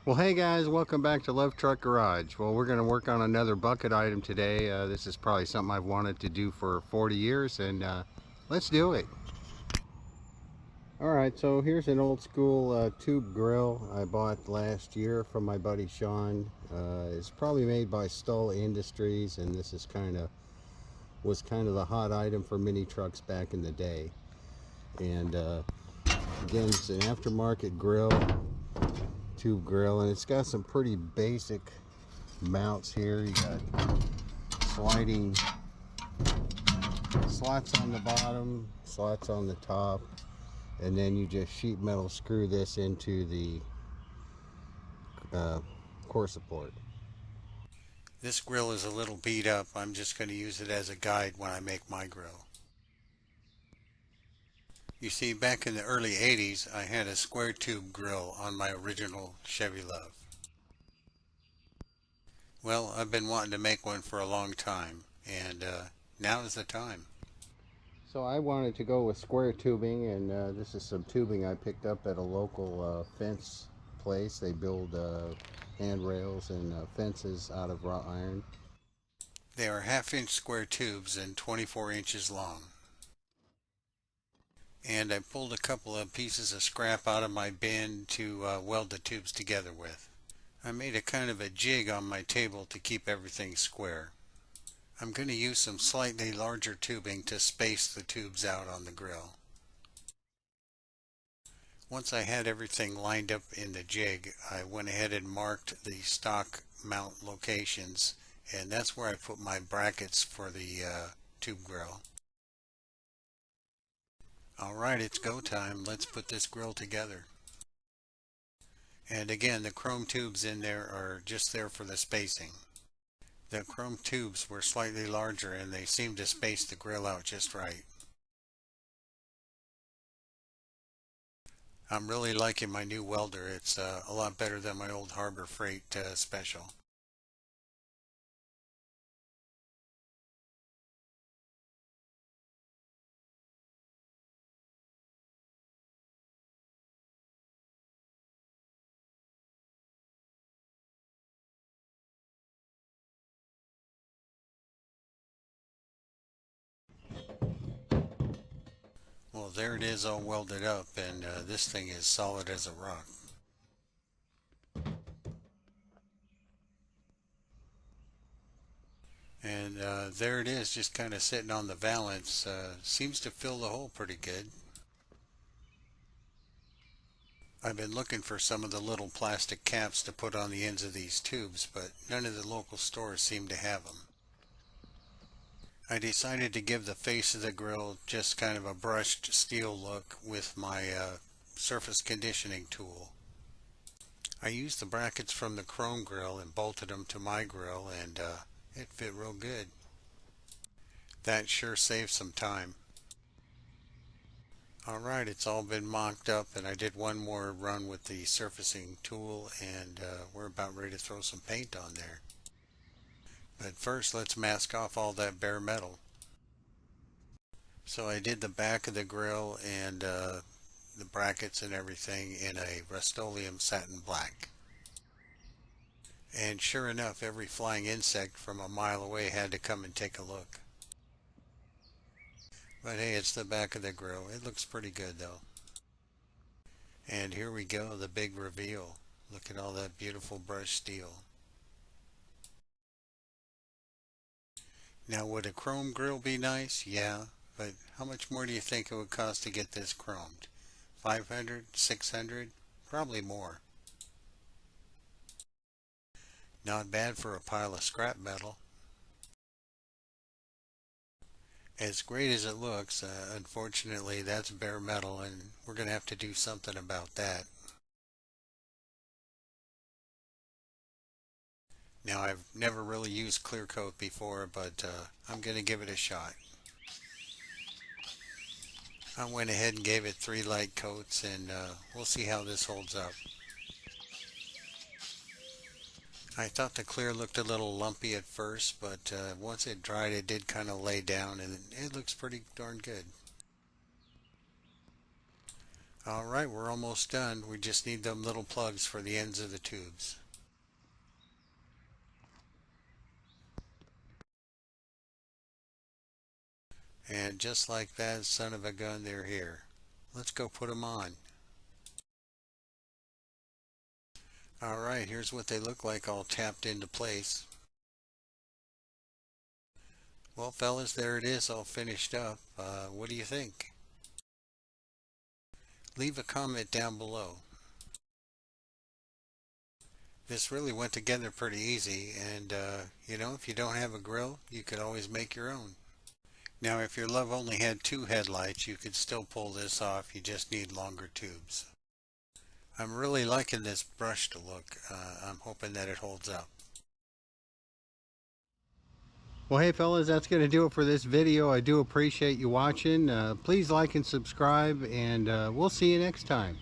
Well, hey guys, welcome back to Love Truck Garage. Well, we're going to work on another bucket item today. This is probably something I've wanted to do for 40 years, and let's do it. Alright, so here's an old school tube grill I bought last year from my buddy Sean. It's probably made by Stull Industries, and this is was kind of the hot item for mini trucks back in the day. And again, it's an aftermarket grill, tube grill, and it's got some pretty basic mounts here. You got sliding slots on the bottom, slots on the top, and then you just sheet metal screw this into the core support. This grill is a little beat up. I'm just going to use it as a guide when I make my grill. You see, back in the early 80s, I had a square tube grill on my original Chevy LUV. Well, I've been wanting to make one for a long time, and now is the time. So I wanted to go with square tubing, and this is some tubing I picked up at a local fence place. They build handrails and fences out of wrought iron. They are half-inch square tubes and 24 inches long. And I pulled a couple of pieces of scrap out of my bin to weld the tubes together with. I made a kind of a jig on my table to keep everything square. I'm going to use some slightly larger tubing to space the tubes out on the grill. Once I had everything lined up in the jig, I went ahead and marked the stock mount locations, and that's where I put my brackets for the tube grill. Alright, it's go time. Let's put this grill together. And again, the chrome tubes in there are just there for the spacing. The chrome tubes were slightly larger and they seemed to space the grill out just right. I'm really liking my new welder. It's a lot better than my old Harbor Freight Special. Well, there it is all welded up, and this thing is solid as a rock. And there it is, just kind of sitting on the valance. Seems to fill the hole pretty good. I've been looking for some of the little plastic caps to put on the ends of these tubes, but none of the local stores seem to have them. I decided to give the face of the grill just kind of a brushed steel look with my surface conditioning tool. I used the brackets from the chrome grill and bolted them to my grill, and it fit real good. That sure saved some time. Alright, it's all been mocked up, and I did one more run with the surfacing tool, and we're about ready to throw some paint on there. But first, let's mask off all that bare metal. So I did the back of the grill and the brackets and everything in a Rust-Oleum satin black. And sure enough, every flying insect from a mile away had to come and take a look. But hey, it's the back of the grill. It looks pretty good though. And here we go, the big reveal. Look at all that beautiful brushed steel. Now, would a chrome grill be nice? Yeah, but how much more do you think it would cost to get this chromed? 500, 600? Probably more. Not bad for a pile of scrap metal. As great as it looks, unfortunately that's bare metal and we're going to have to do something about that. Now, I've never really used clear coat before, but I'm going to give it a shot. I went ahead and gave it 3 light coats, and we'll see how this holds up. I thought the clear looked a little lumpy at first, but once it dried it did kind of lay down and it looks pretty darn good. Alright, we're almost done. We just need them little plugs for the ends of the tubes. And just like that, son of a gun, they're here. Let's go put them on. Alright, here's what they look like all tapped into place. Well, fellas, there it is, all finished up. What do you think? Leave a comment down below. This really went together pretty easy, and if you don't have a grill, you could always make your own. Now, if your LUV only had 2 headlights, you could still pull this off. You just need longer tubes. I'm really liking this brushed look. I'm hoping that it holds up. Well, hey fellas, that's going to do it for this video. I do appreciate you watching. Please like and subscribe, and we'll see you next time.